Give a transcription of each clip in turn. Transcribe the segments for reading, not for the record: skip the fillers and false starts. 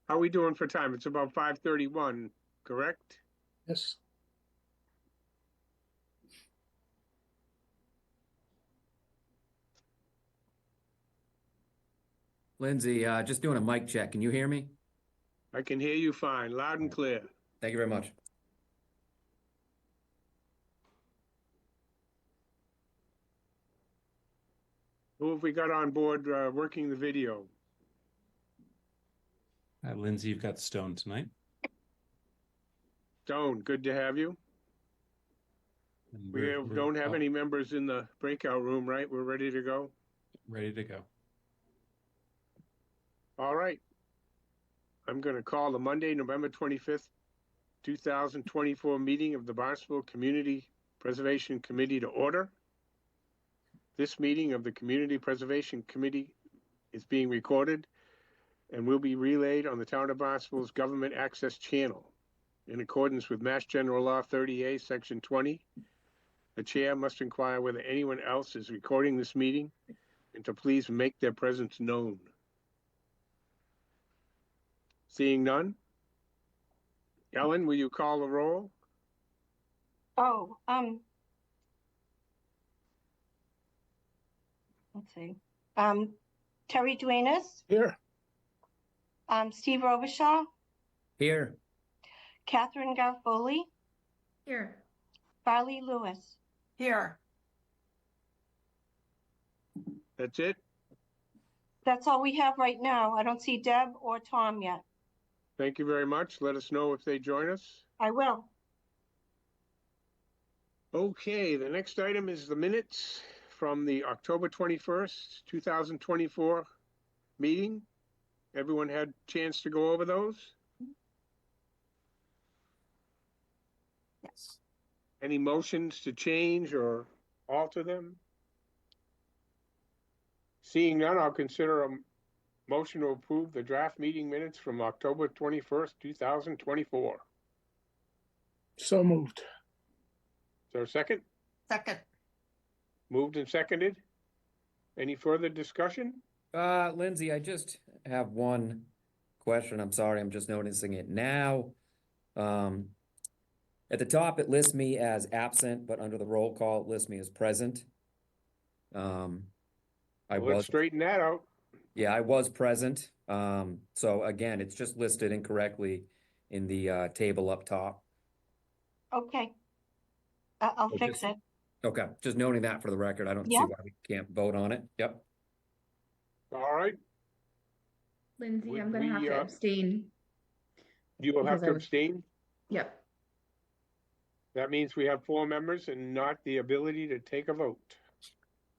How are we doing for time? It's about 5:31, correct? Yes. Lindsay, just doing a mic check. Can you hear me? I can hear you fine, loud All and right. clear. Thank you very much. Who have we got on board working the video? Lindsay, you've got Stone tonight. Stone, good to have you. And We don't have any members in the breakout room, right? We're ready to go. ready to go. All right. I'm going to call the Monday, November 25th, 2024 meeting of the Barnstable Community Preservation Committee to order. This meeting of the Community Preservation Committee is being recorded and will be relayed on the Town of Barnstable's Government Access Channel. In accordance with Mass General Law 30A, Section 20, the chair must inquire whether anyone else is recording this meeting and to please make their presence known. Seeing none? Ellen, will you call the roll? Oh, let's see. Terry Duenas, Here. Steve Robichaud, Here. Catherine Garfoli, Here. Farley Lewis. Here. That's it? That's all we have right now. I don't see Deb or Tom yet. Thank you very much. Let us know if they join us. I will. Okay, the next item is the minutes from the October 21st, 2024 meeting. Everyone had a chance to go over those? Yes. Any motions to change or alter them? Seeing none, I'll consider a motion to approve the draft meeting minutes from October 21st, 2024. So moved. Is there a second? Second. Moved and seconded. Any further discussion? Lindsay, I just have one question. I'm sorry, I'm just noticing it now. At the top, it lists me as absent, but under the roll call, it lists me as present. Let's straighten that out. Yeah, I was present. So again, it's just listed incorrectly in the table up top. Okay. I'll fix it. Okay, just noting that for the record. I don't see Yep. why we can't vote on it. Yep. All right. Lindsay, Would I'm going to have we, to abstain. You will have Because to I was- abstain. Yep. That means we have 4 members and not the ability to take a vote.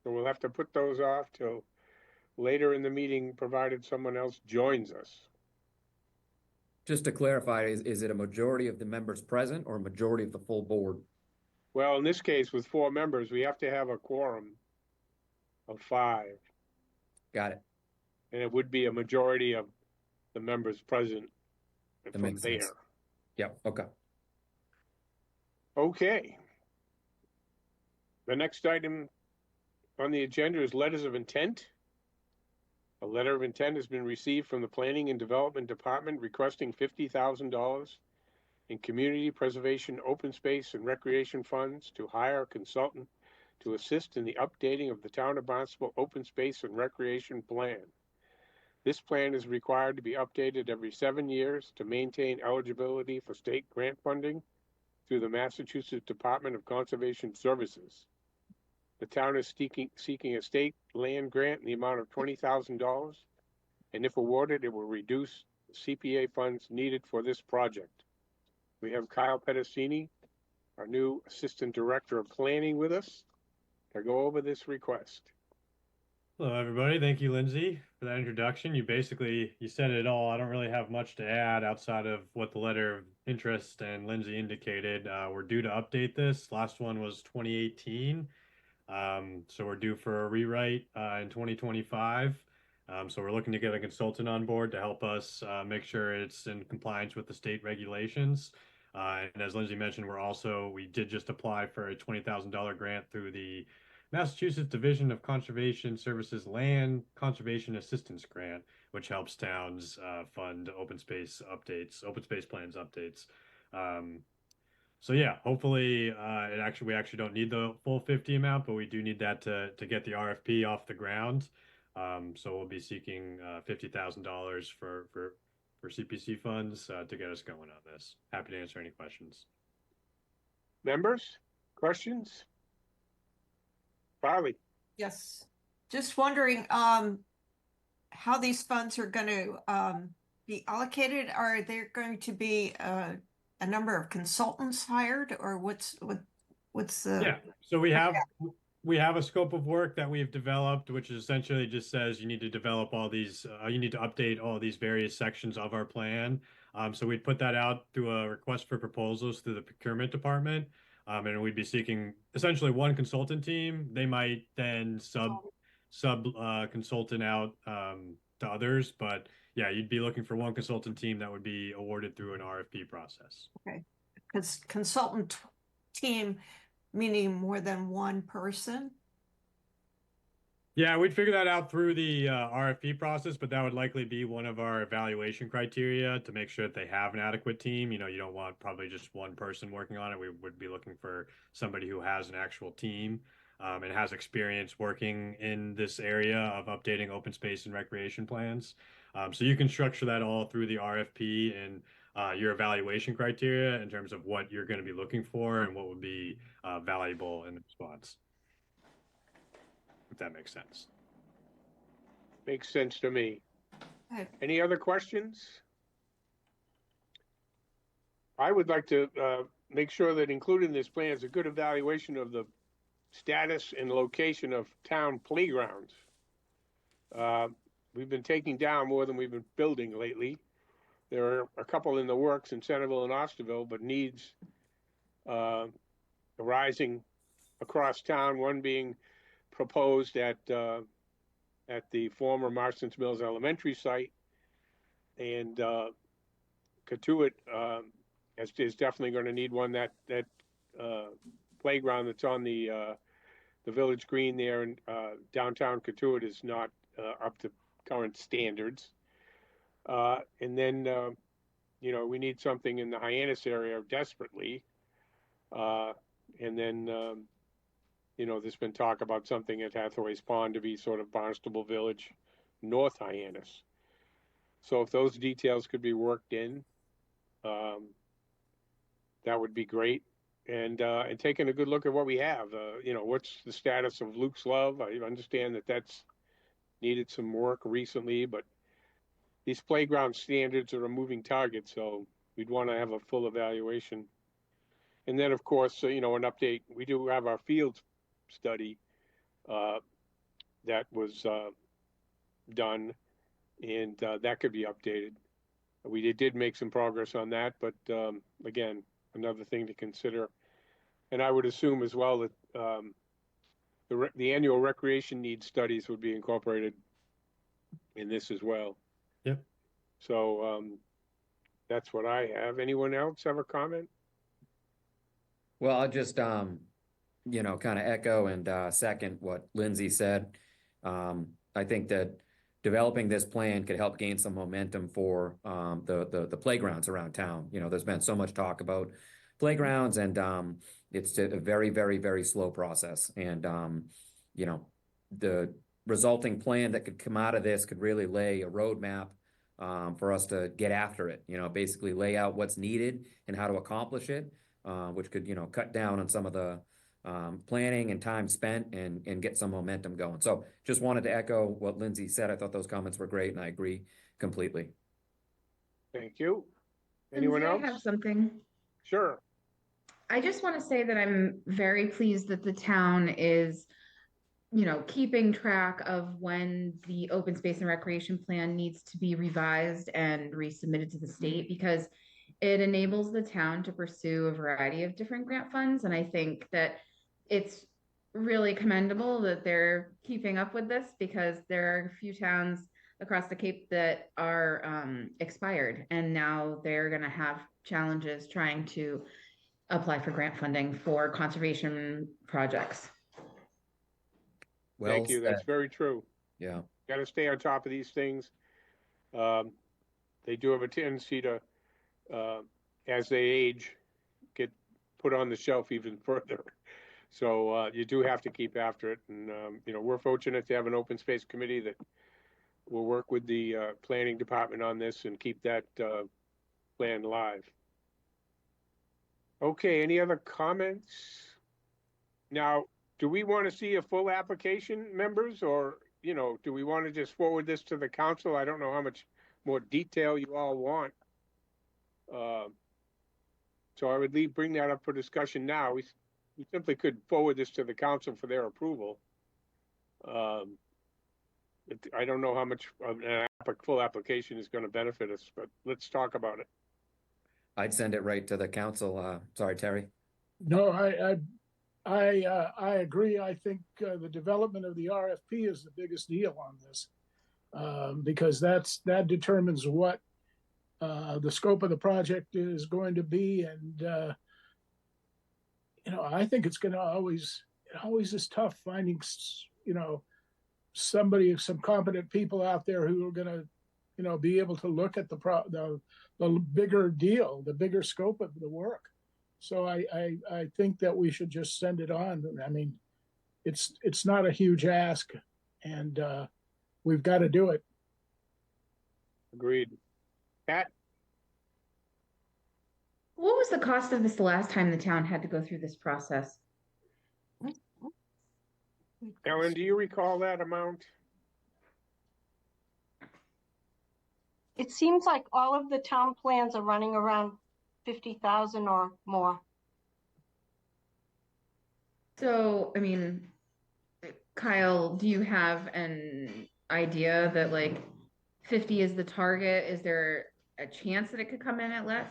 So we'll have to put those off till later in the meeting, provided someone else joins us. Just to clarify, is it a majority of the members present or a majority of the full board? Well, in this case, with 4 members, we have to have a quorum of 5. Got it. And it would be a majority of the members present from makes sense. there. Yep, okay. Okay. The next item on the agenda is letters of intent. A letter of intent has been received from the Planning and Development Department requesting $50,000 in community preservation, open space, and recreation funds to hire a consultant to assist in the updating of the Town of Barnstable open space and recreation plan. This plan is required to be updated every 7 years to maintain eligibility for state grant funding through the Massachusetts Department of Conservation Services. The town is seeking a state land grant in the amount of $20,000, and if awarded, it will reduce CPA funds needed for this project. We have Kyle Pedicini, our new Assistant Director of Planning, with us to go over this request. Hello, everybody. Thank you, Lindsay, for that introduction. You said it all. I don't really have much to add outside of what the letter of interest and Lindsay indicated. We're due to update this. Last one was 2018. So we're due for a rewrite in 2025. So we're looking to get a consultant on board to help us make sure it's in compliance with the state regulations. And as Lindsay mentioned, we did just apply for a $20,000 grant through the Massachusetts Division of Conservation Services Land Conservation Assistance Grant, which helps towns fund open space updates, open space plans updates. So yeah, hopefully we actually don't need the full 50 amount, but we do need that to get the RFP off the ground. So we'll be seeking $50,000 for CPC funds to get us going on this. Happy to answer any questions. Members, questions? Farley? Yes. Just wondering, how these funds are going to, be allocated? Are there going to be, a number of consultants hired, or what's the? Yeah, so we have a scope of work that we've developed, which essentially just says you need to develop all these, you need to update all these various sections of our plan. So we'd put that out through a request for proposals through the procurement department. And we'd be seeking essentially one consultant team. They might then sub consultant out to others, but yeah, you'd be looking for one consultant team that would be awarded through an RFP process. Okay, because consultant team, meaning more than one person? Yeah, we'd figure that out through the RFP process, but that would likely be one of our evaluation criteria to make sure that they have an adequate team. You know, you don't want probably just one person working on it. We would be looking for somebody who has an actual team and has experience working in this area of updating open space and recreation plans. So you can structure that all through the RFP and your evaluation criteria in terms of what you're going to be looking for and what would be valuable in the response. If that makes sense. Makes sense to me. Okay. Any other questions? I would like to make sure that included in this plan is a good evaluation of the status and location of town playgrounds. We've been taking down more than we've been building lately. There are a couple in the works in Centerville and Osterville, but needs arising across town, one being proposed at the former Marston's Mills Elementary site, and Katuitt is definitely going to need one. That playground that's on the village green there in downtown Katuitt is not up to current standards. And then you know, we need something in the Hyannis area desperately. And then you know, there's been talk about something at Hathaway's Pond to be sort of Barnstable Village, North Hyannis. So if those details could be worked in, that would be great. And taking a good look at what we have. You know, what's the status of Luke's Love? I understand that that's needed some work recently, but these playground standards are a moving target, so we'd want to have a full evaluation. And then, of course, you know, an update. We do have our field study that was done, and that could be updated. We did make some progress on that, but again, another thing to consider. And I would assume as well that the annual recreation needs studies would be incorporated in this as well. Yep. So that's what I have. Anyone else have a comment? Well, I'll just, you know, kind of echo and second what Lindsay said. I think that developing this plan could help gain some momentum for the playgrounds around town. You know, there's been so much talk about playgrounds, and it's a very, very, very slow process. And you know, the resulting plan that could come out of this could really lay a roadmap for us to get after it. You know, basically lay out what's needed and how to accomplish it. Which could, you know, cut down on some of the planning and time spent and get some momentum going. So just wanted to echo what Lindsay said. I thought those comments were great, and I agree completely. Thank you. Anyone Lindsay, else? I have something. Sure. I just want to say that I'm very pleased that the town is, you know, keeping track of when the open space and recreation plan needs to be revised and resubmitted to the state, because it enables the town to pursue a variety of different grant funds. And I think that it's really commendable that they're keeping up with this, because there are a few towns across the Cape that are expired, and now they're going to have challenges trying to apply for grant funding for conservation projects. Well Thank you. That's said. very true. Yeah. Got to stay on top of these things. They do have a tendency to, as they age, get put on the shelf even further. So you do have to keep after it. And, we're fortunate to have an open space committee that will work with the planning department on this and keep that plan live. Okay, any other comments? Now, do we want to see a full application, members, or, do we want to just forward this to the council? I don't know how much more detail you all want. So I would bring that up for discussion now. We simply could forward this to the council for their approval. I don't know how much of an full application is going to benefit us, but let's talk about it. I'd send it right to the council. Sorry, Terry. No, I agree. I think the development of the RFP is the biggest deal on this. Because that determines what the scope of the project is going to be. And, I think it's going to it always is tough finding, some competent people out there who are going to, be able to look at the bigger deal, the bigger scope of the work. So I think that we should just send it on. I mean, it's not a huge ask, and we've got to do it. Agreed. Pat? What was the cost of this the last time the town had to go through this process? Ellen, do you recall that amount? It seems like all of the town plans are running around 50,000 or more. So, I mean, Kyle, do you have an idea that like 50 is the target? Is there a chance that it could come in at less?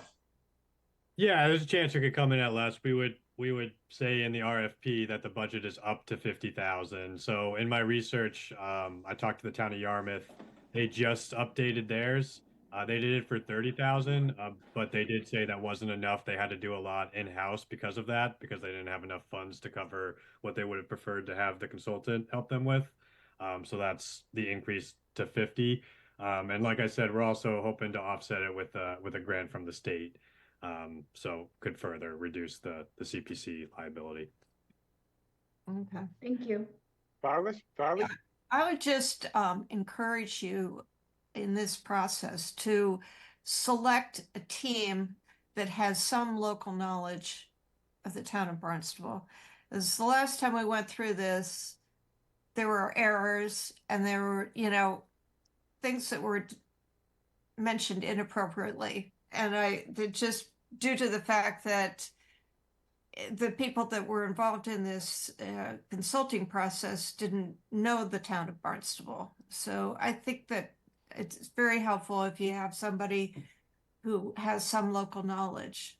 Yeah, there's a chance it could come in at less. We would say in the RFP that the budget is up to 50,000. So in my research, I talked to the town of Yarmouth. They just updated theirs. They did it for 30,000, but they did say that wasn't enough. They had to do a lot in-house because of that, because they didn't have enough funds to cover what they would have preferred to have the consultant help them with. So that's the increase to 50. And like I said, we're also hoping to offset it with a grant from the state. So could further reduce the CPC liability. Okay. Thank you. Farley? I would just encourage you in this process to select a team that has some local knowledge of the town of Barnstable. As the last time we went through this, there were errors and there were, things that were mentioned inappropriately. And that just due to the fact that the people that were involved in this consulting process didn't know the town of Barnstable. So I think that it's very helpful if you have somebody who has some local knowledge.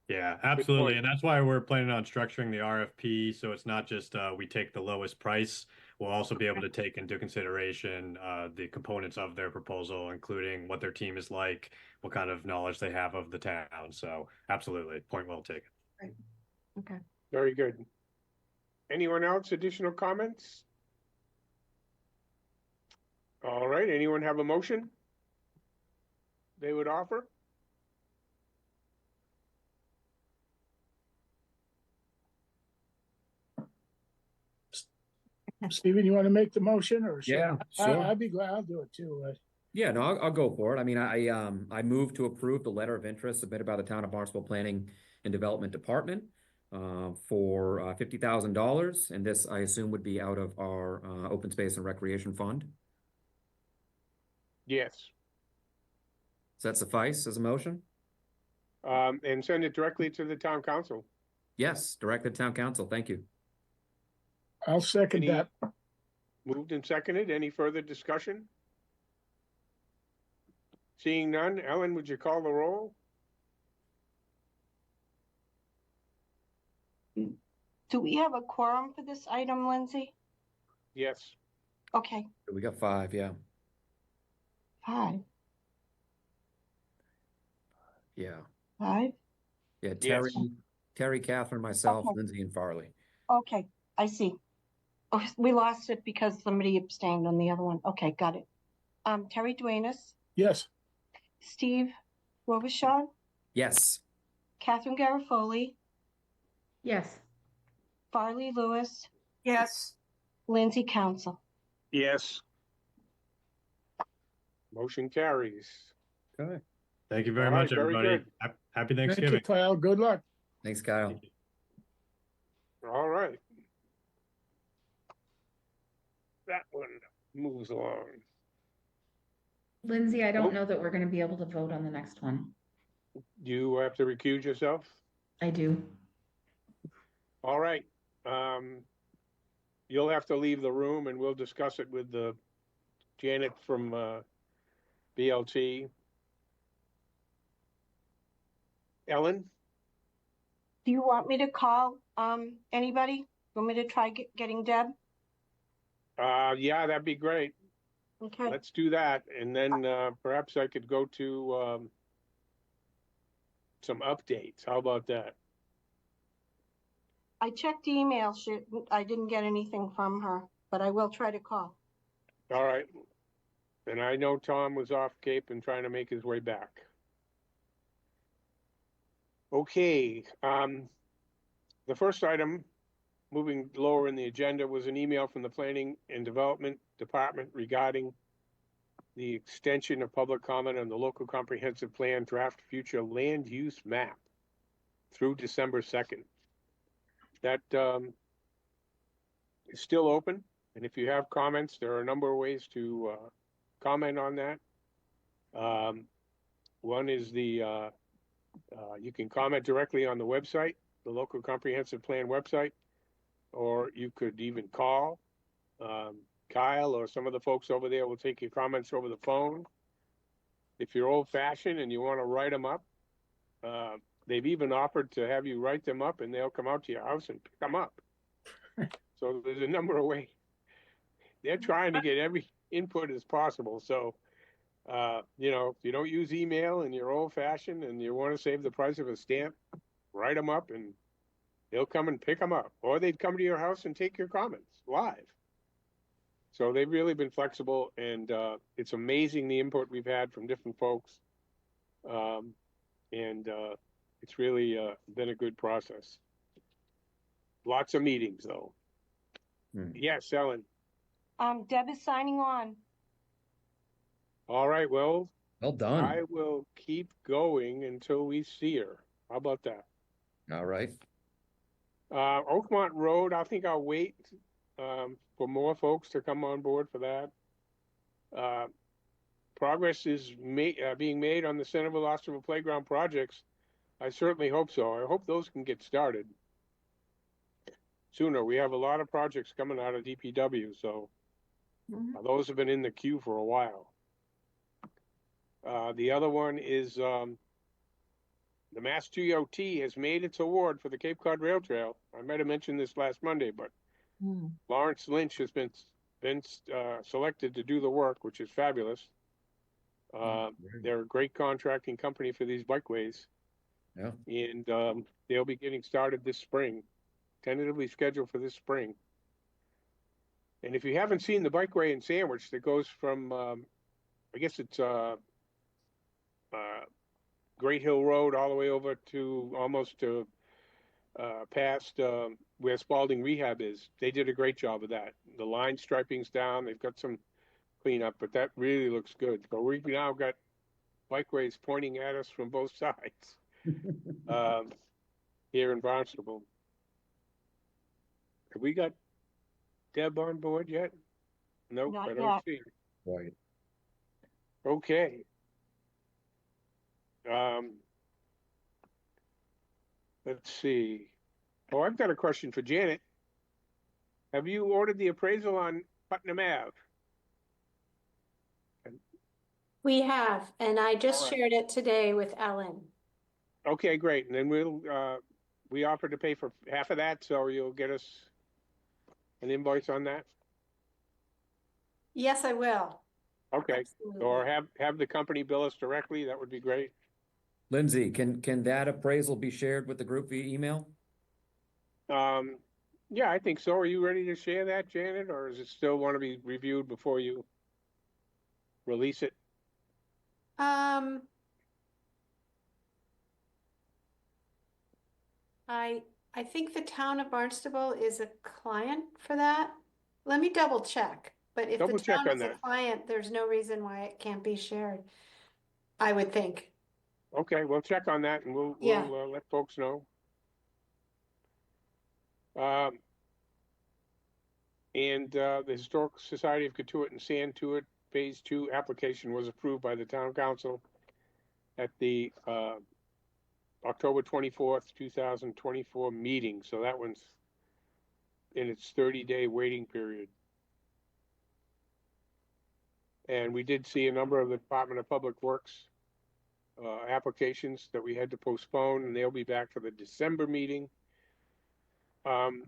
Yeah, absolutely. point. And that's why we're planning on structuring the RFP. So it's not just we take the lowest price. We'll also be able to take into consideration the components of their proposal, including what their team is like, what kind of knowledge they have of the town. So absolutely, point well taken. Right. Okay. Very good. Anyone else, additional comments? All right, anyone have a motion they would offer? Stephen, you want to make the motion, or should Yeah, I? sure. I'd be glad. I'll do it too. Yeah, no, I'll go for it. I mean, I move to approve the letter of interest submitted by the town of Barnstable Planning and Development Department for $50,000, and this I assume would be out of our open space and recreation fund. Yes. Does that suffice as a motion? And send it directly to the town council. Yes, directed town council. Thank you. I'll second Any- that. Moved and seconded. Any further discussion? Seeing none, Ellen, would you call the roll? Do we have a quorum for this item, Lindsay? Yes. Okay, We got 5, yeah. 5. Yeah. 5? Yeah, Yes. Terry, Catherine, myself, Okay. Lindsay, and Farley. Okay, I see. Oh, we lost it because somebody abstained on the other one. Okay, got it. Terry Duenas, Yes, Steve Robichaud, Yes. Catherine Garofoli, Yes. Farley Lewis, Yes. Lindsay Council. Yes. Motion carries. Okay. Thank you very All right, much, very everybody. good. Happy thank you, Thanksgiving. Kyle. Good luck. Thanks, Kyle. Thank you. All right. That one moves along. Lindsay, I don't Nope. know that we're gonna be able to vote on the next one. You have to recuse yourself? I do. All right. You'll have to leave the room and we'll discuss it with the Janet from BLT. Ellen? Do you want me to call anybody? Want me to try getting Deb? Yeah, that'd be great. Okay. Let's do that. And then perhaps I could go to some updates. How about that? I checked email. I didn't get anything from her, but I will try to call. All right. And I know Tom was off Cape and trying to make his way back. Okay. The first item, moving lower in the agenda, was an email from the Planning and Development Department regarding the extension of public comment on the local comprehensive plan draft future land use map through December 2nd. That is still open. And if you have comments, there are a number of ways to comment on that. One is you can comment directly on the website, the local comprehensive plan website, or you could even call Kyle or some of the folks over there will take your comments over the phone. If you're old fashioned and you want to write them up, they've even offered to have you write them up and they'll come out to your house and pick them up. So there's a number of ways. They're trying to get every input as possible. So, if you don't use email and you're old fashioned and you want to save the price of a stamp, write them up and they'll come and pick them up. Or they'd come to your house and take your comments live. So they've really been flexible, and it's amazing the input we've had from different folks. It's really been a good process. Lots of meetings, though. Yes, Ellen. Deb is signing on. All right, well, Well done. I will keep going until we see her. How about that? All right. Oakmont Road, I think I'll wait for more folks to come on board for that. Progress is being made on the Centerville-Osterville Playground projects. I certainly hope so. I hope those can get started sooner. We have a lot of projects coming out of DPW, so those have been in the queue for a while. The other one is the Mass DOT has made its award for the Cape Cod Rail Trail. I might have mentioned this last Monday, but Lawrence Lynch has been selected to do the work, which is fabulous. They're a great contracting company for these bikeways. Yeah. And they'll be getting started this spring, tentatively scheduled for this spring. And if you haven't seen the bikeway in Sandwich that goes from, I guess it's Great Hill Road all the way over to almost to past where Spalding Rehab is, they did a great job of that. The line striping's down, they've got some cleanup, but that really looks good. So we've now got bikeways pointing at us from both sides here in Barnstable. Have we got Deb on board yet? Nope, Not I don't yet. see her. Right. Okay. Let's see. Oh, I've got a question for Janet. Have you ordered the appraisal on Putnam Ave? We have, and I just All right. shared it today with Ellen. Okay, great. And then we offered to pay for half of that, so you'll get us an invoice on that? Yes, I will. Okay. Absolutely. Or have the company bill us directly, that would be great. Lindsay, can that appraisal be shared with the group via email? Yeah, I think so. Are you ready to share that, Janet, or does it still want to be reviewed before you release it? Um, I think the town of Barnstable is a client for that. Let me double check, but if the Double check town on is a that. client, there's no reason why it can't be shared. I would think. Okay, we'll check on that and we'll, Yeah. let folks know. Um, and, the Historical Society of Katuitt and Santuit Phase 2 application was approved by the town council at the, October 24th, 2024 meeting. So that one's in its 30-day waiting period. And we did see a number of the Department of Public Works applications that we had to postpone, and they'll be back for the December meeting. Ellen,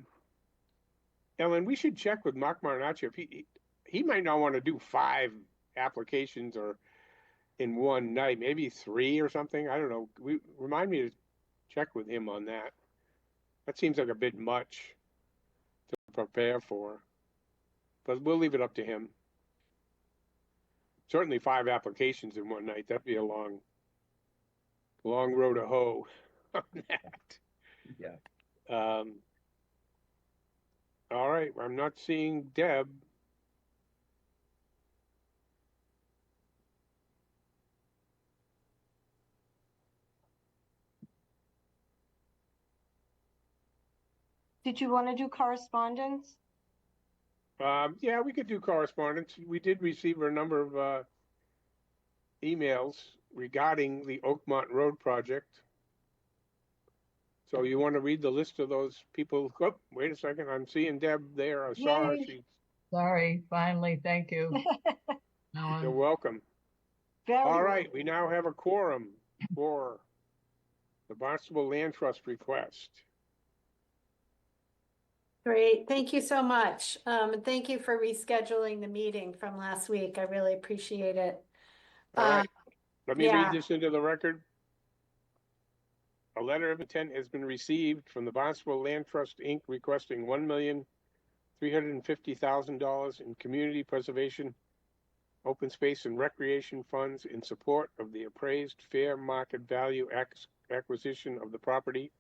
we should check with Mark Marinaccio if he might not want to do 5 applications or in one night, maybe 3 or something. I don't know. Remind me to check with him on that. That seems like a bit much to prepare for, but we'll leave it up to him. Certainly 5 applications in one night. That'd be a long road to hoe on that. Yeah. All right, I'm not seeing Deb. Did you want to do correspondence? Yeah, we could do correspondence. We did receive a number of emails regarding the Oakmont Road project. So you want to read the list of those people? Oh, wait a second, I'm seeing Deb there. I saw her. Yay. Sorry, finally, thank you. You're welcome. Very All well. right, we now have a quorum for the Barnstable Land Trust request. Great, thank you so much. And thank you for rescheduling the meeting from last week. I really appreciate it. All right, let me yeah. read this into the record. A letter of intent has been received from the Barnstable Land Trust, Inc. requesting $1,350,000 in community preservation, open space and recreation funds in support of the appraised fair market value acquisition of the property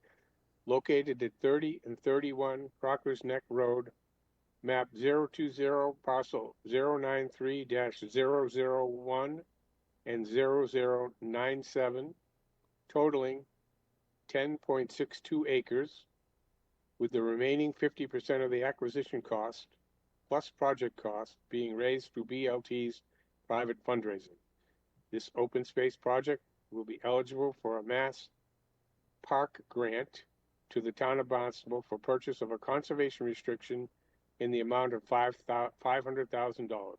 located at 30 and 31 Crocker's Neck Road, map 020, parcel 093-001 and 0097, totaling 10.62 acres, with the remaining 50% of the acquisition cost plus project cost being raised through BLT's private fundraising. This open space project will be eligible for a Mass Park grant to the town of Barnstable for purchase of a conservation restriction in the amount of $500,000,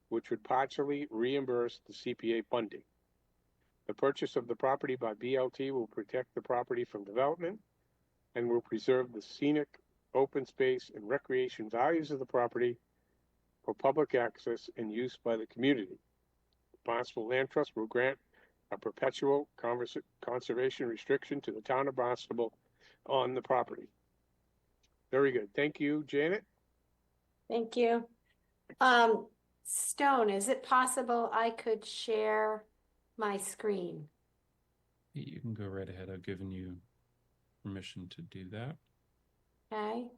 which would partially reimburse the CPA funding. The purchase of the property by BLT will protect the property from development and will preserve the scenic, open space, and recreation values of the property for public access and use by the community. The Barnstable Land Trust will grant a perpetual conservation restriction to the town of Barnstable on the property. Very good. Thank you, Janet. Thank you. Stone, is it possible I could share my screen? You can go right ahead. I've given you permission to do that. Okay.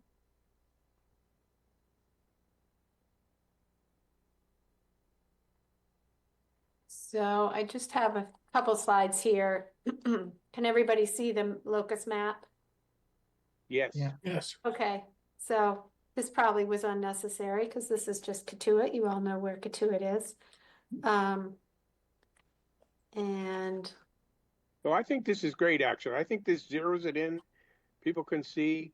So I just have a couple slides here. Can everybody see the locus map? Yes. Yeah. Yes. Okay, so this probably was unnecessary because this is just Katuitt. You all know where Katuitt is. And So I think this is great, actually. I think this zeroes it in. People can see.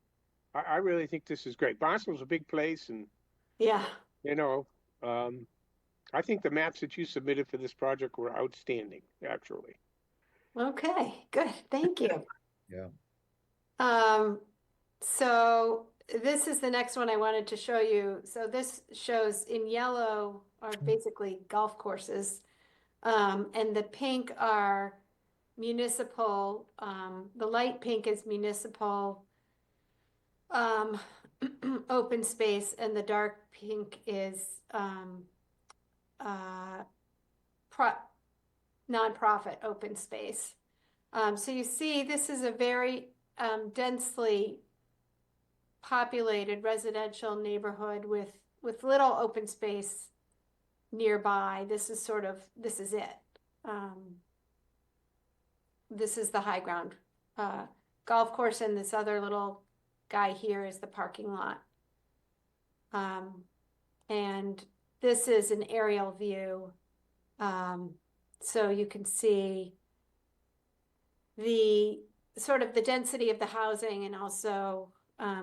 I really think this is great. Barnstable's a big place, and yeah, you know, I think the maps that you submitted for this project were outstanding, actually. okay, good, thank you. Yeah. So this is the next one I wanted to show you. So this shows in yellow are basically golf courses. And the pink are municipal, the light pink is municipal open space, and the dark pink is nonprofit open space. So you see, this is a very densely populated residential neighborhood with little open space nearby. This is it. This is the high ground. Golf course, and this other little guy here is the parking lot. And this is an aerial view. So you can see the sort of the density of the housing, and also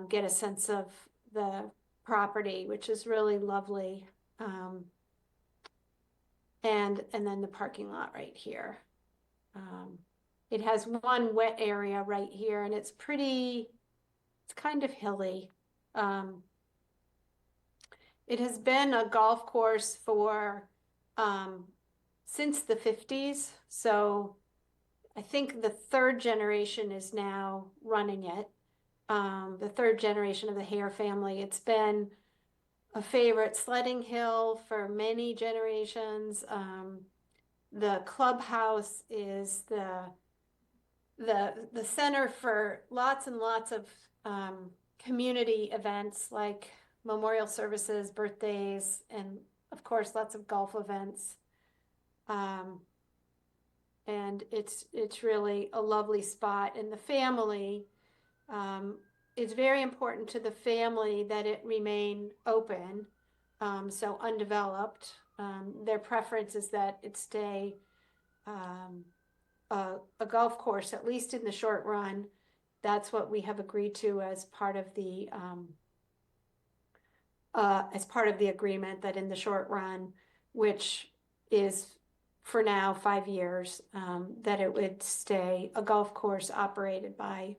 get a sense of the property, which is really lovely. And then the parking lot right here. It has one wet area right here, and it's kind of hilly. It has been a golf course for since the 50s. So I think the third generation is now running it. The third generation of the Hare family. It's been a favorite sledding hill for many generations. The clubhouse is the center for lots and lots of community events like memorial services, birthdays, and of course lots of golf events. And it's really a lovely spot. And the family, it's very important to the family that it remain open, so undeveloped. Their preference is that it stay a golf course, at least in the short run. That's what we have agreed to as part of the agreement, that in the short run, which is for now 5 years, that it would stay a golf course operated by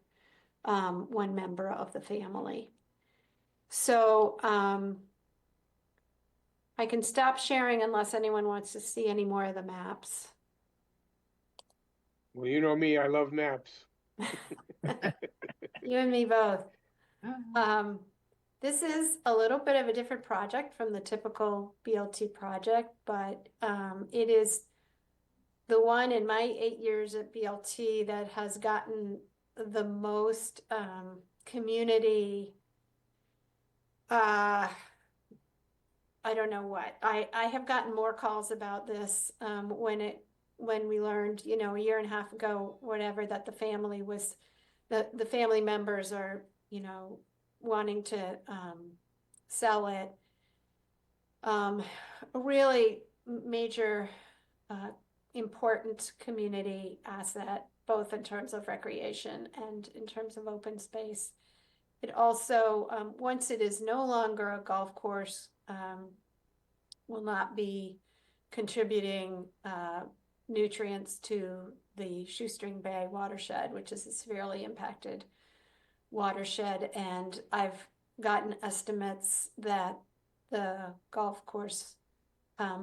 one member of the family. So I can stop sharing unless anyone wants to see any more of the maps. Well, you know me, I love maps. You and me both. This is a little bit of a different project from the typical BLT project, but it is the one in my 8 years at BLT that has gotten the most community, I don't know what. I have gotten more calls about this when we learned, a year and a half ago, whatever, that the family members are, wanting to sell it. A really major, important community asset, both in terms of recreation and in terms of open space. It also, once it is no longer a golf course, will not be contributing nutrients to the Shoestring Bay watershed, which is a severely impacted watershed. And I've gotten estimates that the golf course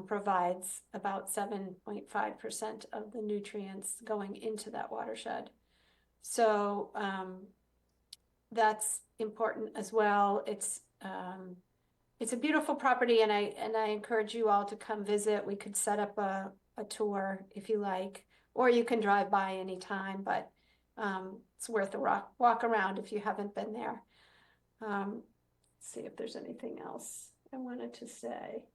provides about 7.5% of the nutrients going into that watershed. So that's important as well. It's a beautiful property, and I encourage you all to come visit. We could set up a tour if you like, or you can drive by anytime, but it's worth a walk around if you haven't been there. Let's see if there's anything else I wanted to say.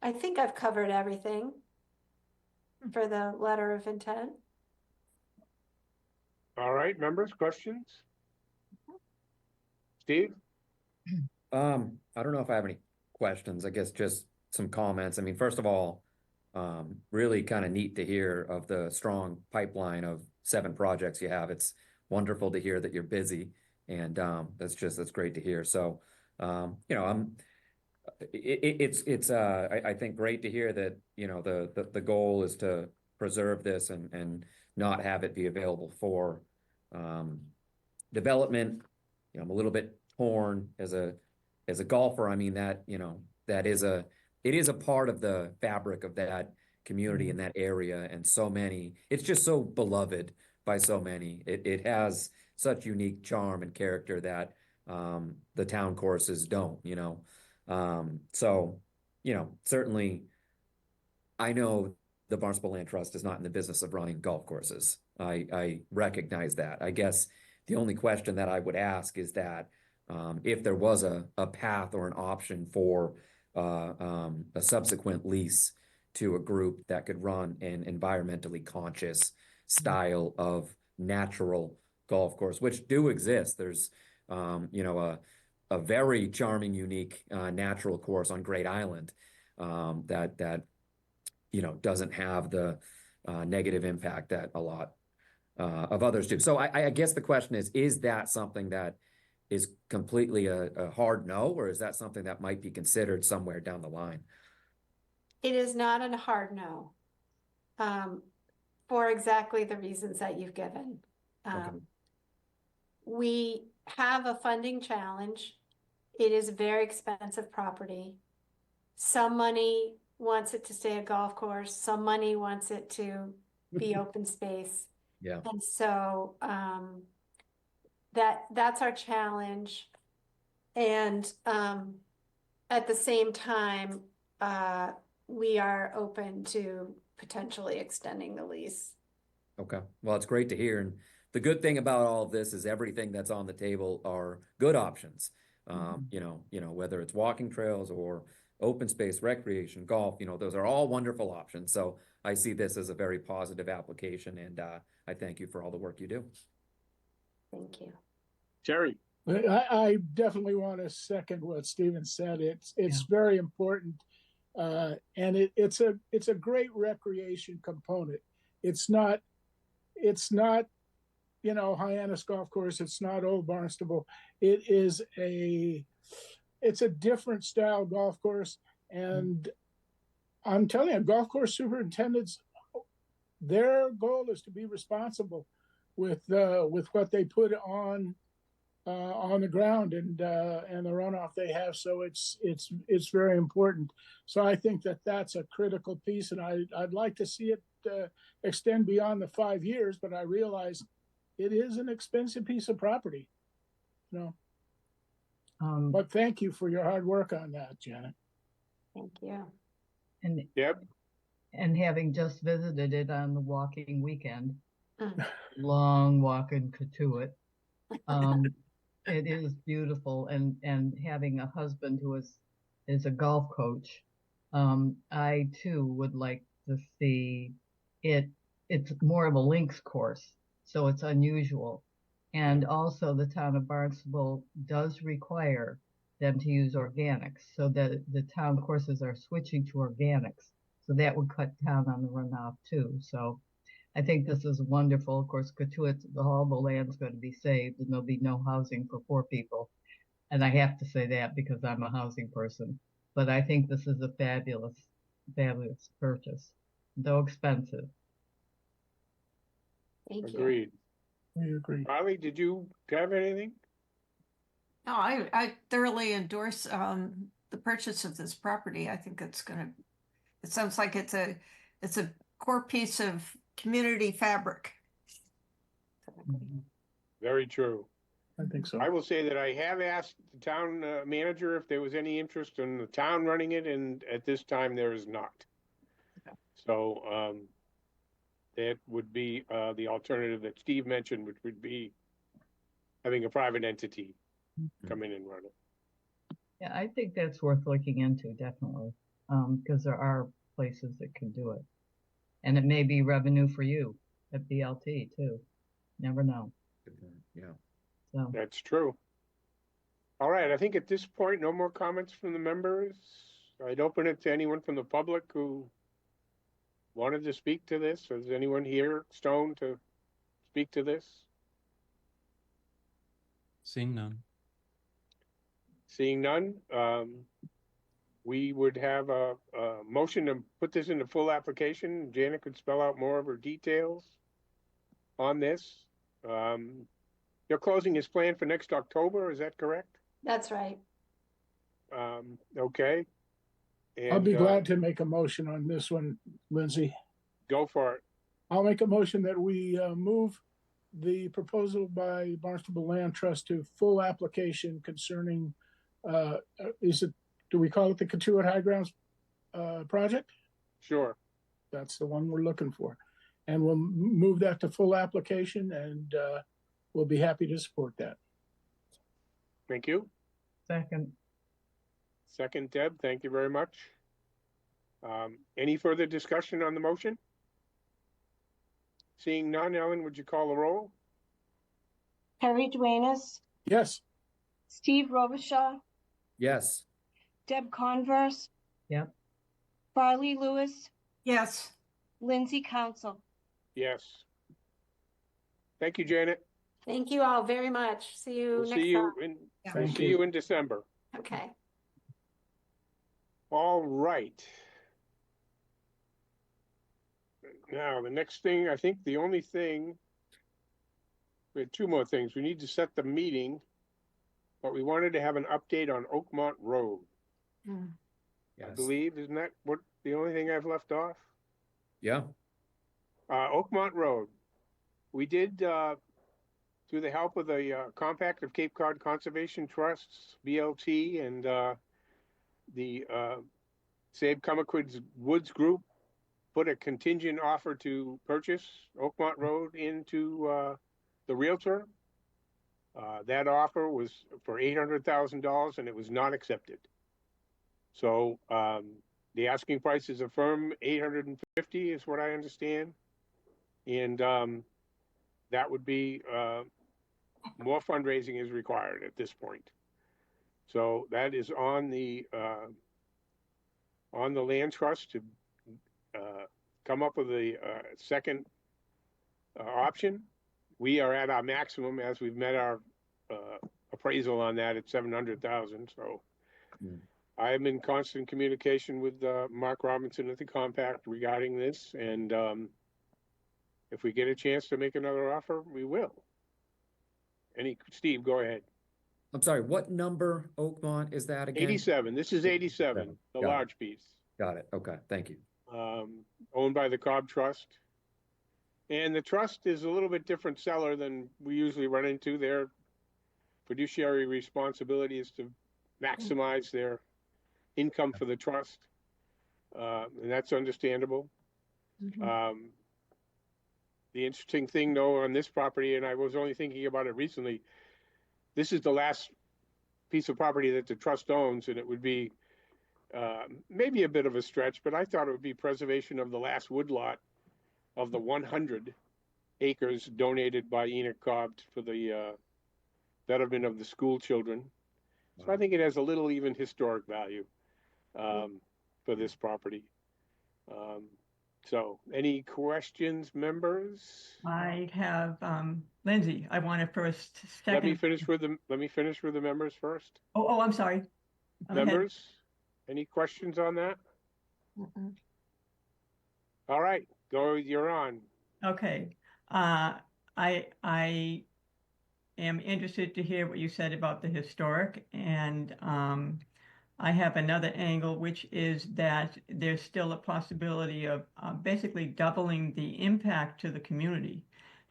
I think I've covered everything for the letter of intent. All right, members, questions? Steve? I don't know if I have any questions. I guess just some comments. I mean, first of all, really kind of neat to hear of the strong pipeline of 7 projects you have. It's wonderful to hear that you're busy, and that's great to hear. So, I think great to hear that, the goal is to preserve this and not have it be available for development. I'm a little bit torn as a golfer. I mean, that, it is a part of the fabric of that community in that area, and it's just so beloved by so many. It has such unique charm and character that the town courses don't, so, certainly I know the Barnstable Land Trust is not in the business of running golf courses. I recognize that. I guess the only question that I would ask is that if there was a path or an option for a subsequent lease to a group that could run an environmentally conscious style of natural golf course, which do exist. There's, a very charming, unique natural course on Great Island that doesn't have the negative impact that a lot of others do. So I guess the question is that something that is completely a hard no, or is that something that might be considered somewhere down the line? It is not a hard no. For exactly the reasons that you've given. Okay. We have a funding challenge. It is a very expensive property. Some money wants it to stay a golf course. Some money wants it to be open space. Yeah. And so that's our challenge. And at the same time, we are open to potentially extending the lease. Okay. Well, it's great to hear. And the good thing about all of this is everything that's on the table are good options. Whether it's walking trails or open space, recreation, golf, those are all wonderful options. So I see this as a very positive application, and I thank you for all the work you do. Thank you. Jerry, I definitely want to second what Stephen said. It's very important, and it's a great recreation component. It's not Hyannis Golf Course. It's not Old Barnstable. It's a different style golf course, and I'm telling you, golf course superintendents, their goal is to be responsible with what they put on the ground and the runoff they have. So it's very important. So I think that's a critical piece, and I'd like to see it extend beyond the 5 years. But I realize it is an expensive piece of property, But thank you for your hard work on that, Janet. Thank you. And Deb? and having just visited it on the walking weekend, long walk in Katuitt, it is beautiful. And having a husband who is a golf coach, I too would like to see it. It's more of a links course, so it's unusual. And also the town of Barnstable does require them to use organics, so that the town courses are switching to organics. So that would cut down on the runoff too. So I think this is wonderful. Of course, Katuitt, all the land's going to be saved, and there'll be no housing for poor people. And I have to say that because I'm a housing person. But I think this is a fabulous, fabulous purchase, though expensive. Thank you. Agreed. We agree. Riley, did you have anything? No, I thoroughly endorse the purchase of this property. I think it sounds like it's a core piece of community fabric. Very true. I think so. I will say that I have asked the town manager if there was any interest in the town running it, and at this time there is not. So that would be the alternative that Steve mentioned, which would be having a private entity come in and run it. Yeah, I think that's worth looking into, definitely, because there are places that can do it. And it may be revenue for you at BLT too. Never know. Yeah. So That's true. All right, I think at this point, no more comments from the members. I'd open it to anyone from the public who wanted to speak to this. Is anyone here, Stone, to speak to this? Seeing none. Seeing none, we would have a motion to put this into full application. Janet could spell out more of her details on this. Your closing is planned for next October, is that correct? That's right. Okay. I'll be And, glad to make a motion on this one, Lindsay. go for it. I'll make a motion that we move the proposal by Barnstable Land Trust to full application concerning, do we call it the Katuitt High Grounds project? Sure. That's the one we're looking for. And we'll move that to full application, and we'll be happy to support that. Thank you. Second. Second, Deb, thank you very much. Any further discussion on the motion? Seeing none, Ellen, would you call the roll? Harry Duenas, Yes. Steve Robichaud, Yes. Deb Converse, Yep. Farley Lewis, Yes. Lindsay Council. Yes. Thank you, Janet. Thank you all very much. See you We'll next see you time. in, Yeah. we'll Thank see you. you in December. Okay. All right. Now, the next thing, I think the only thing, we had two more things. We need to set the meeting, but we wanted to have an update on Oakmont Road. I Yes. believe, isn't that what the only thing I've left off? Yeah. Oakmont Road. We did, through the help of the Compact of Cape Cod Conservation Trusts, BLT, and the Save Comaquid's Woods Group, put a contingent offer to purchase Oakmont Road into the Realtor. That offer was for $800,000 and it was not accepted. So the asking price is a firm $850 is what I understand. And that would be more fundraising is required at this point. So that is on the land trust to come up with a second option. We are at our maximum as we've met our appraisal on that at 700,000. So I am in constant communication with Mark Robinson at the Compact regarding this, and if we get a chance to make another offer, we will. Steve, go ahead. I'm sorry, what number Oakmont is that again? 87. This is 87, the Got it. large piece. Got it. Okay, thank you. Owned by the Cobb Trust. And the trust is a little bit different seller than we usually run into. Their fiduciary responsibility is to maximize their income for the trust. And that's understandable. The interesting thing, though, on this property, and I was only thinking about it recently, this is the last piece of property that the trust owns, and it would be maybe a bit of a stretch, but I thought it would be preservation of the last woodlot of the 100 acres donated by Enoch Cobb for the betterment of the school children. So I think it has a little even historic value for this property. So any questions, members? I have, Lindsay, I want to first, Let me second. finish with the members first. Oh, I'm sorry. Go ahead. Members, any questions on that? All right, you're on. Okay. I am interested to hear what you said about the historic, and I have another angle, which is that there's still a possibility of basically doubling the impact to the community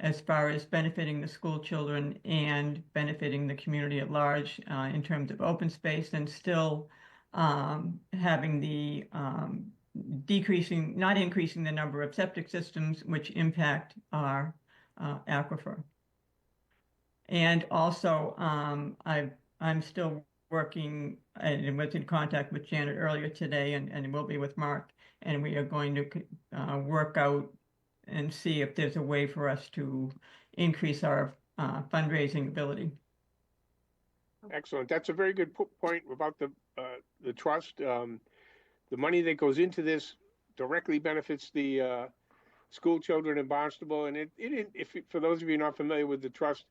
as far as benefiting the school children and benefiting the community at large in terms of open space, and still having the not increasing the number of septic systems which impact our aquifer. And also, I'm still working and was in contact with Janet earlier today, and will be with Mark, and we are going to work out and see if there's a way for us to increase our fundraising ability. Excellent. That's a very good point about the trust. The money that goes into this directly benefits the school children in Barnstable, and for those of you not familiar with the trust,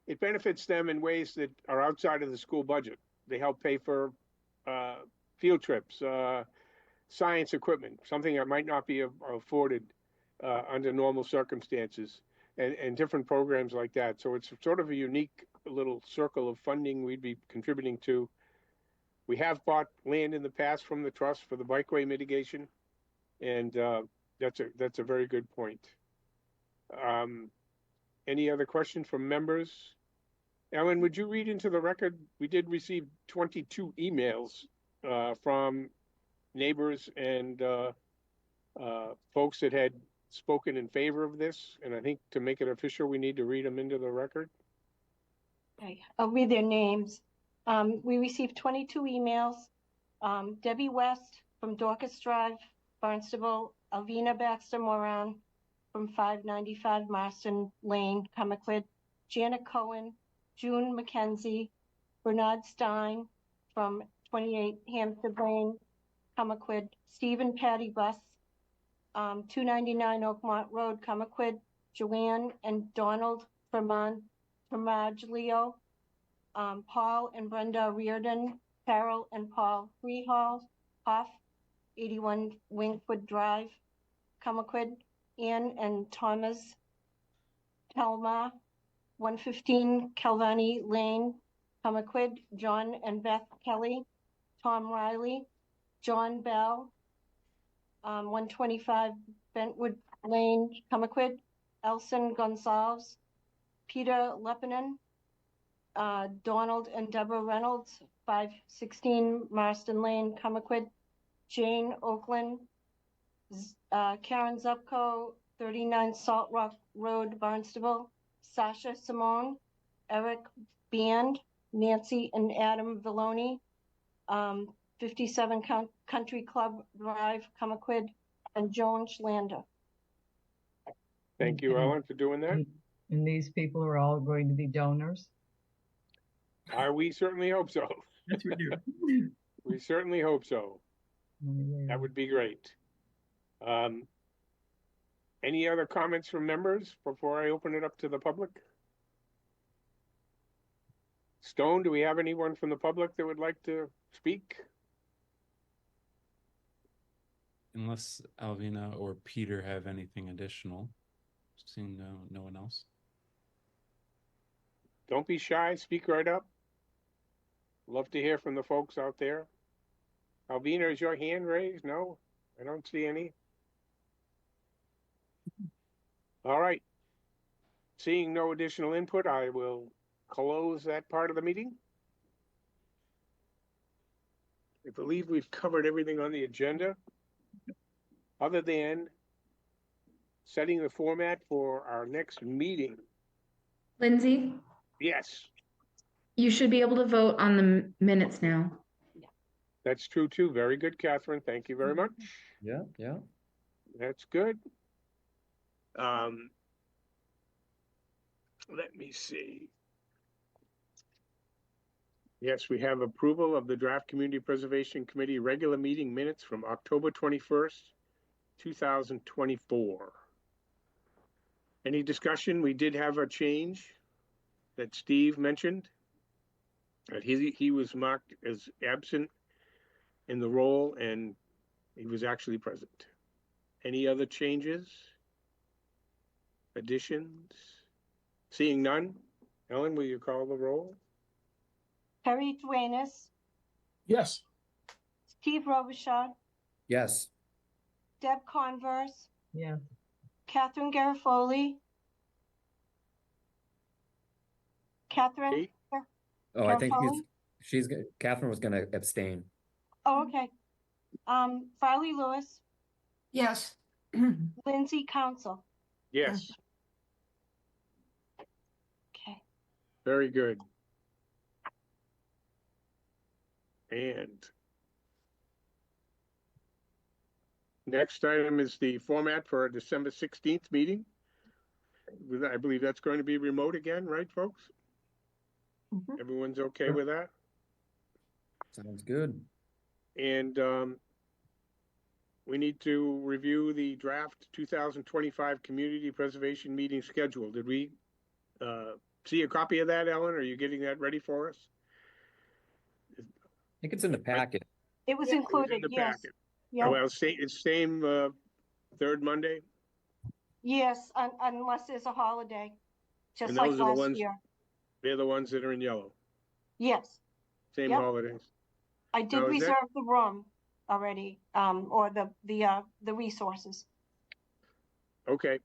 it benefits them in ways that are outside of the school budget. They help pay for field trips, science equipment, something that might not be afforded under normal circumstances, and different programs like that. So it's sort of a unique little circle of funding we'd be contributing to. We have bought land in the past from the trust for the bikeway mitigation, and that's a very good point. Any other questions from members? Ellen, would you read into the record? We did receive 22 emails from neighbors and folks that had spoken in favor of this. And I think to make it official, we need to read them into the record. Okay, I'll read their names. We received 22 emails. Debbie West from Dorcas Drive, Barnstable, Alvina Baxter Moran from 595 Marston Lane, Comaquid, Janet Cohen, June McKenzie, Bernard Stein from 28 Hampstead Lane, Comaquid, Stephen Patty Bus, 299 Oakmont Road, Comaquid, Joanne and Donald Leo, Paul and Brenda Reardon, Carol and Paul Freehall, Hoff, 81 Wingfoot Drive, Comaquid, Ann and Thomas Telma, 115 Calvani Lane, Comaquid, John and Beth Kelly, Tom Riley, John Bell, 125 Bentwood Lane, Comaquid, Elson Gonzalez, Peter Lepinen, Donald and Deborah Reynolds, 516 Marston Lane, Comaquid, Jane Oakland, Karen Zupko, 39 Salt Rock Road, Barnstable, Sasha Simone, Eric Band, Nancy and Adam Villoni, 57 Country Club Drive, Comaquid, and Joan Schlander. Thank you, Ellen, for doing that. And these people are all going to be donors? We certainly hope so. Yes, we do. We certainly hope so. That would be great. Any other comments from members before I open it up to the public? Stone, do we have anyone from the public that would like to speak? Unless Alvina or Peter have anything additional. Seeing no one else. Don't be shy, speak right up. Love to hear from the folks out there. Alvina, is your hand raised? No, I don't see any. All right. Seeing no additional input, I will close that part of the meeting. I believe we've covered everything on the agenda, other than setting the format for our next meeting. Lindsay, Yes, you should be able to vote on the minutes now. that's true too. Very good, Catherine. Thank you very much. Yeah, yeah. That's good. Let me see. Yes, we have approval of the Draft Community Preservation Committee regular meeting minutes from October 21st, 2024. Any discussion? We did have a change that Steve mentioned. That he was marked as absent in the role and he was actually present. Any other changes? Additions? Seeing none, Ellen, will you call the roll? Perry Duenas, Yes. Steve Robichaud, Yes. Deb Converse, Yeah. Catherine Garofoli, Catherine. Kate? Oh, I think Carefully? Catherine was gonna abstain. Oh, okay. Farley Lewis, Yes. Lindsay Council. Yes, Okay. very good. And next item is the format for our December 16th meeting. I believe that's going to be remote again, right, folks? Mhm. Everyone's okay with that? Sounds good. And we need to review the draft 2025 community preservation meeting schedule. Did we see a copy of that, Ellen? Are you getting that ready for us? I think it's in the packet. It was It was in included, the yes. packet. Yeah, Well, it's same third Monday, yes, unless there's a holiday, just And like those are the last ones- year. they're the ones that are in yellow, Yes, same Yep. holidays. I did Now, is that- reserve the room already, or the resources. Okay,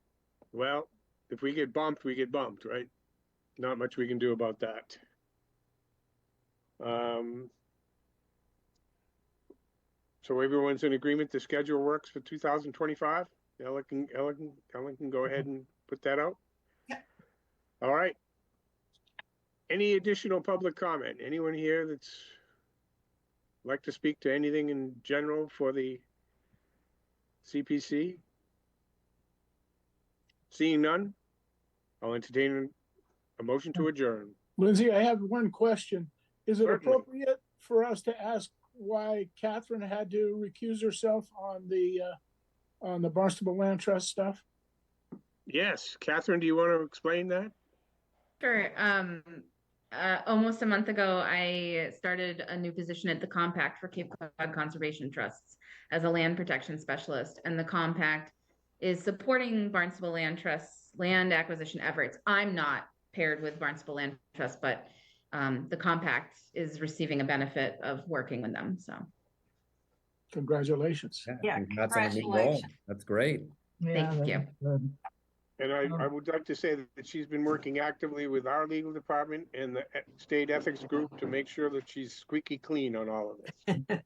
well, if we get bumped, we get bumped, right? Not much we can do about that. So everyone's in agreement, the schedule works for 2025? Ellen can go ahead and put that out? Yep. All right. Any additional public comment? Anyone here that's like to speak to anything in general for the CPC? Seeing none, I'll entertain a motion to adjourn. Lindsay, I have one question. Is it Certainly. appropriate for us to ask why Catherine had to recuse herself on the Barnstable Land Trust stuff? Yes, Catherine, do you want to explain that? Sure. Almost a month ago, I started a new position at the Compact for Cape Cod Conservation Trusts as a land protection specialist. And the Compact is supporting Barnstable Land Trust's land acquisition efforts. I'm not paired with Barnstable Land Trust, but the Compact is receiving a benefit of working with them. So Congratulations. Yeah, congrats on a new role. congratulations. That's great. Yeah, Thank you. that's good. And I would like to say that she's been working actively with our legal department and the state ethics group to make sure that she's squeaky clean on all of this.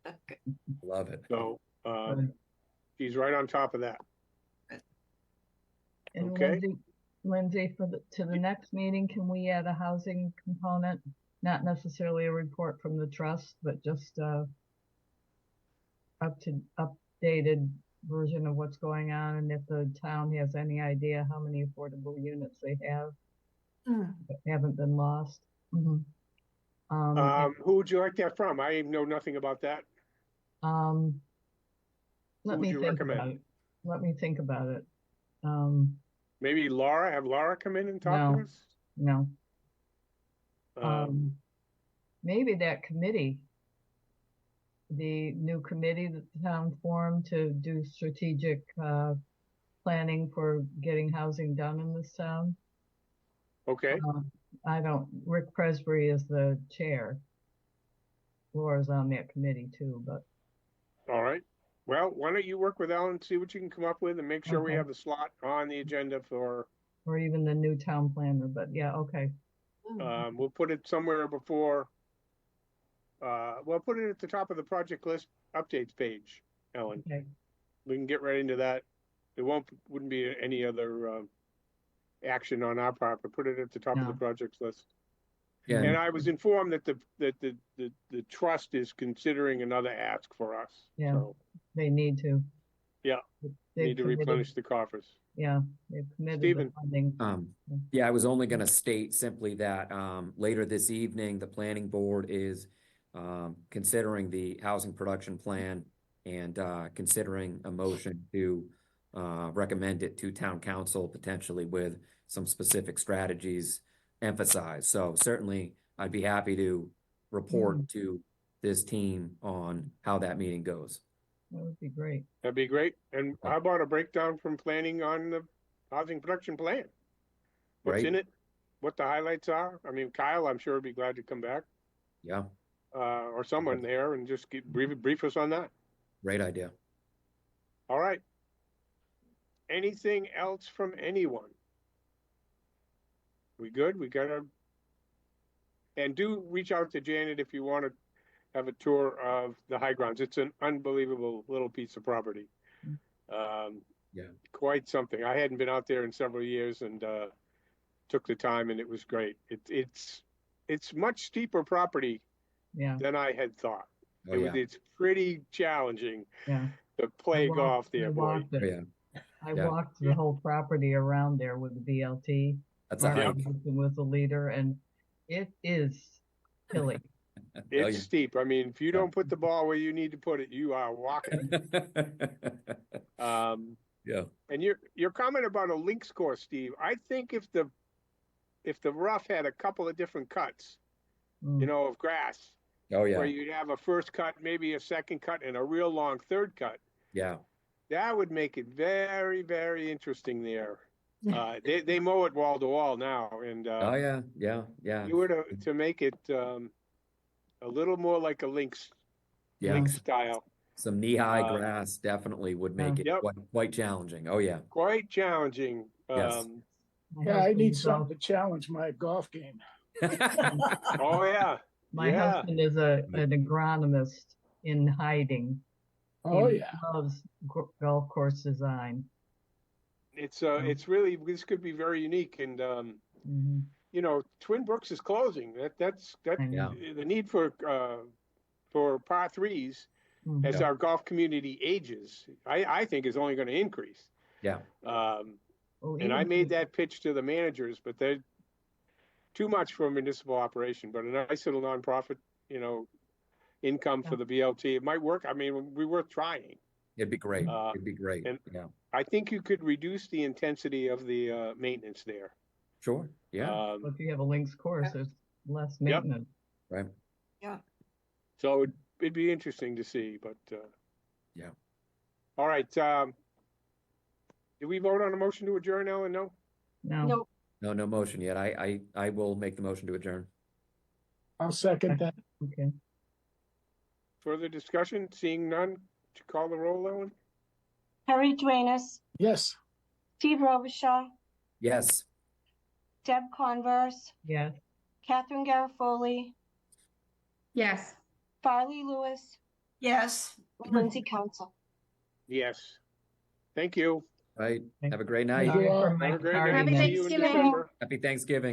Love it. So, Good. she's right on top of that. And Okay. Lindsay, to the next meeting, can we add a housing component? Not necessarily a report from the trust, but just updated version of what's going on, and if the town has any idea how many affordable units they have that haven't been lost. Who would you like that from? I know nothing about that. Let would me you think recommend? about it. Let me think about it. Maybe Laura, have Laura come in and talk to us? No. Um, Maybe that committee, the new committee that the town formed to do strategic planning for getting housing done in this town. okay, Rick Presbury is the chair. Laura's on that committee too, but all right. Well, why don't you work with Ellen, see what you can come up with, and make sure we Okay. have the slot on the agenda for, or even the new town planner, but yeah, okay. we'll put it somewhere before, we'll put it at the top of the project list updates page, Ellen. Okay. We can get right into that. It wouldn't be any other action on our part, but put it at the top of the No. project list. Yeah. And I was informed that the trust is considering another ask for us. Yeah. So They need to. Yeah. They've need to committed- replenish the coffers. Yeah, they've committed Stephen. the funding. Yeah, I was only going to state simply that later this evening, the planning board is considering the housing production plan and considering a motion to recommend it to town council, potentially with some specific strategies emphasized. So certainly I'd be happy to report to this team on how that meeting goes. That would be great. That'd be great. And how about a breakdown from planning on the housing production plan? What's Right. in it? What the highlights are? I mean, Kyle, I'm sure would be glad to come back, Yeah, or someone there and just brief us on that. great idea. All right. Anything else from anyone? We good? And do reach out to Janet if you want to have a tour of the high grounds. It's an unbelievable little piece of property. Yeah. Quite something. I hadn't been out there in several years and took the time, and it was great. It's much steeper property Yeah, than I had thought. Oh, yeah. It's pretty challenging yeah. to play golf I there, boy. walked Oh, it. yeah. I Yeah. walked the whole property around there with the BLT. That's a Mark hike. Anderson was the leader, and it is hilly. Oh, It's steep. I mean, if you don't put the ball where you need to put it, you are walking. Yeah. And your comment about a links course, Steve, I think if the rough had a couple of different cuts, Mm. you know, of grass, Oh, where yeah. you'd have a first cut, maybe a second cut, and a real long third cut, Yeah. that would make it very, very interesting there. They mow it wall to wall now, and Oh, yeah. Yeah. Yeah. you were to make it a little more like a links Yeah. style. Some knee-high grass definitely would make it Yep. quite challenging. Oh, yeah. Quite challenging. Yes. My Yeah, I husband need is something al- to challenge my golf game. Oh, yeah. My Yeah. husband is an agronomist in hiding. Oh, He yeah. loves golf course design. It's really, this could be very unique, and Mhm. you know, Twin Brooks is closing. That's I know. the need for par threes Mhm. as our golf community ages, I think is only going to increase. Yeah. Well, And I even made that pitch to the managers, but they're too much for a municipal operation, but a nice little nonprofit, you know, income for the BLT. It might work. I mean, it'd be worth trying. It'd be great. Uh, It'd be great. and- Yeah. I think you could reduce the intensity of the maintenance there. Sure. Yeah. if you have a links course, there's less Yep. maintenance. Right. So it'd be interesting to see, but Yeah. all right. Did we vote on a motion to adjourn, Ellen? No? No. No, No motion yet. I will make the motion to adjourn. I'll second that. Okay. Further discussion? Seeing none? Would you call the roll, Ellen? Harry Duenas, Yes. Steve Robichaud, Yes. Deb Converse, Yes. Catherine Garofoli, Yes. Farley Lewis, Yes. Lindsay Council. Yes. Thank you. Right. Okay. Have a great Thank night. you all. For my Have a great party night. Happy next See you in Thanksgiving. December. Happy Thanksgiving.